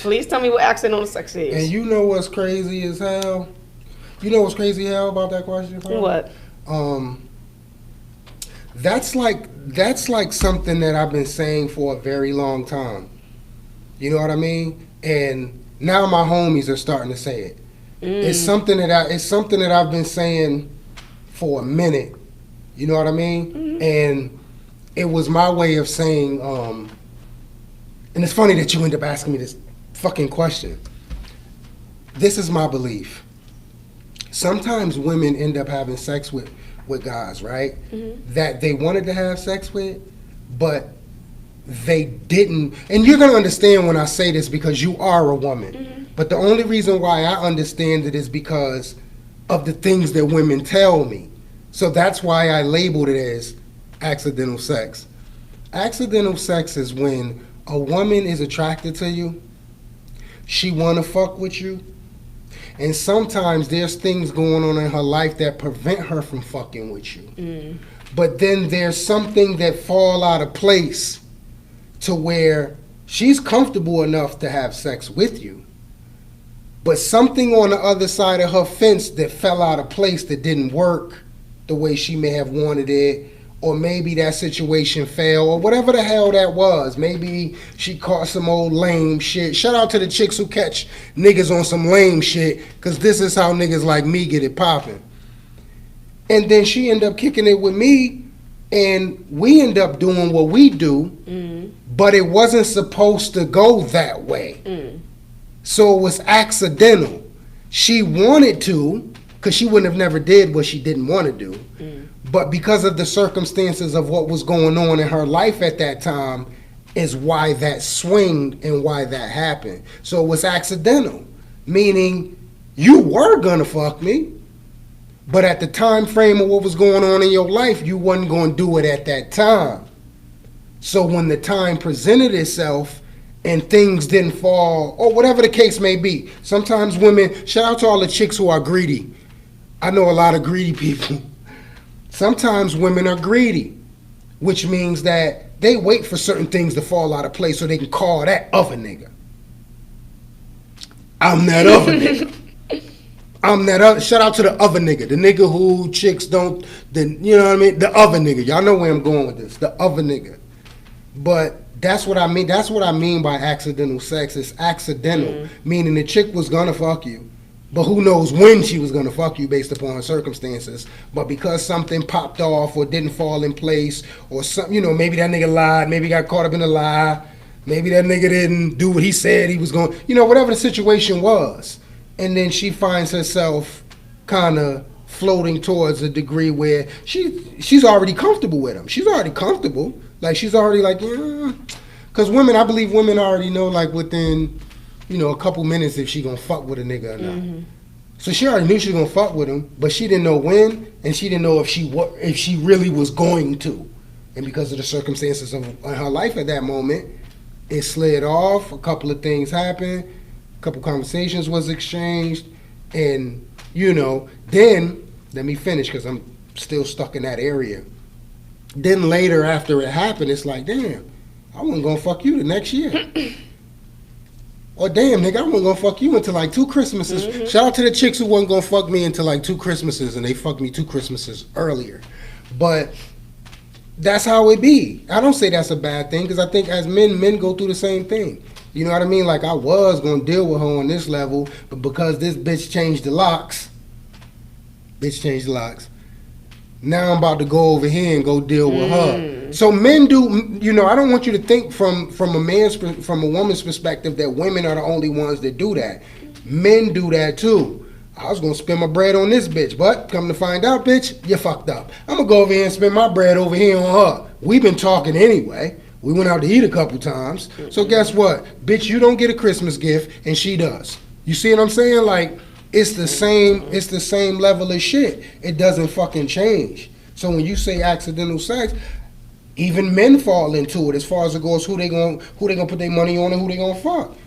Please tell me what accidental sex is. And you know what's crazy as hell? You know what's crazy hell about that question? Paul? What? That's like something that I've been saying for a very long time. You know what I mean? And now my homies are starting to say it. It's something that I've been saying for a minute. You know what I mean? And it was my way of saying, and it's funny that you end up asking me this fucking question. This is my belief. Sometimes women end up having sex with guys, right? That they wanted to have sex with, but they didn't. And you're going to understand when I say this because you are a woman. But the only reason why I understand it is because of the things that women tell me. So that's why I labeled it as accidental sex. Accidental sex is when a woman is attracted to you, she want to fuck with you, and sometimes there's things going on in her life that prevent her from fucking with you. But then there's something that fall out of place to where she's comfortable enough to have sex with you, but something on the other side of her fence that fell out of place that didn't work the way she may have wanted it, or maybe that situation failed, or whatever the hell that was. Maybe she caught some old lame shit. Shout out to the chicks who catch niggas on some lame shit, because this is how niggas like me get it popping. And then she end up kicking it with me, and we end up doing what we do, but it wasn't supposed to go that way. So it was accidental. She wanted to, because she wouldn't have never did what she didn't want to do. But because of the circumstances of what was going on in her life at that time is why that swinged and why that happened. So it was accidental, meaning you were gonna fuck me, but at the time frame of what was going on in your life, you wasn't gonna do it at that time. So when the time presented itself and things didn't fall, or whatever the case may be, sometimes women, shout out to all the chicks who are greedy. I know a lot of greedy people. Sometimes women are greedy, which means that they wait for certain things to fall out of place so they can call that other nigga. I'm that other nigga. I'm that other. Shout out to the other nigga. The nigga who chicks don't, you know what I mean? The other nigga. Y'all know where I'm going with this. The other nigga. But that's what I mean. That's what I mean by accidental sex. It's accidental, meaning the chick was gonna fuck you. But who knows when she was going to fuck you based upon her circumstances. But because something popped off or didn't fall in place, or some, you know, maybe that nigga lied, maybe got caught up in a lie, maybe that nigga didn't do what he said he was going, you know, whatever the situation was. And then she finds herself kind of floating towards a degree where she's already comfortable with him. She's already comfortable. Like, she's already like, yeah. Because women, I believe women already know, like, within, you know, a couple minutes if she gonna fuck with a nigga or not. So she already knew she was gonna fuck with him, but she didn't know when, and she didn't know if she really was going to. And because of the circumstances of her life at that moment, it slid off. A couple of things happened. A couple conversations was exchanged, and you know, then let me finish because I'm still stuck in that area. Then later, after it happened, it's like, damn, I wasn't gonna fuck you the next year. Or damn, nigga, I wasn't gonna fuck you until like 2 Christmases. Shout out to the chicks who wasn't gonna fuck me until like 2 Christmases, and they fucked me 2 Christmases earlier. But that's how it be. I don't say that's a bad thing, because I think as men go through the same thing. You know what I mean? Like, I was gonna deal with her on this level, but because this bitch changed the locks, now I'm about to go over here and go deal with her. So men do, you know, I don't want you to think from a woman's perspective that women are the only ones that do that. Men do that too. I was gonna spend my bread on this bitch, but come to find out, bitch, you fucked up. I'm gonna go over here and spend my bread over here on her. We've been talking anyway. We went out to eat a couple times. So guess what? Bitch, you don't get a Christmas gift and she does. You see what I'm saying? Like, it's the same level of shit. It doesn't fucking change. So when you say accidental sex, even men fall into it as far as it goes who they gonna put their money on and who they gonna fuck.